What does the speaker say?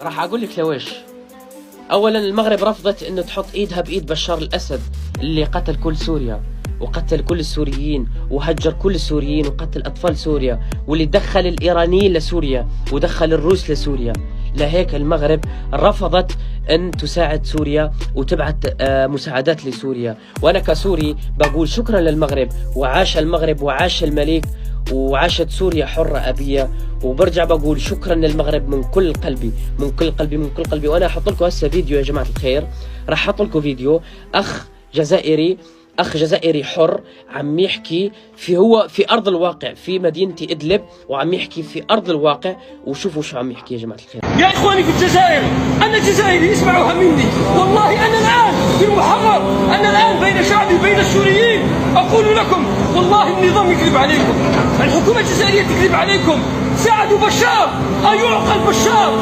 راح اقول لك لويش. اولا المغرب رفضت انه تحط ايدها بايد بشار الاسد اللي قتل كل سوريا وقتل كل السوريين وهجر كل السوريين وقتل اطفال سوريا، واللي دخل الايرانيين لسوريا ودخل الروس لسوريا. لهيك المغرب رفضت ان تساعد سوريا وتبعث مساعدات لسوريا. وانا كسوري بقول شكرا للمغرب، وعاش المغرب وعاش الملك وعاشت سوريا حرة أبية. وبرجع بقول شكرا للمغرب من كل قلبي من كل قلبي من كل قلبي. وأنا أحط لكم هسه فيديو يا جماعة الخير، راح أحط لكم فيديو أخ جزائري حر عم يحكي في أرض الواقع في مدينة إدلب، وعم يحكي في أرض الواقع. وشوفوا شو عم يحكي يا جماعة الخير. يا إخواني في الجزائر، أنا جزائري اسمعوها مني، والله أنا الآن في المحرر، أنا الآن بين شعبي بين السوريين. أقول لكم والله النظام يكذب عليكم، الحكومة الجزائرية تكذب عليكم. ساعدوا بشار، أيعقل بشار.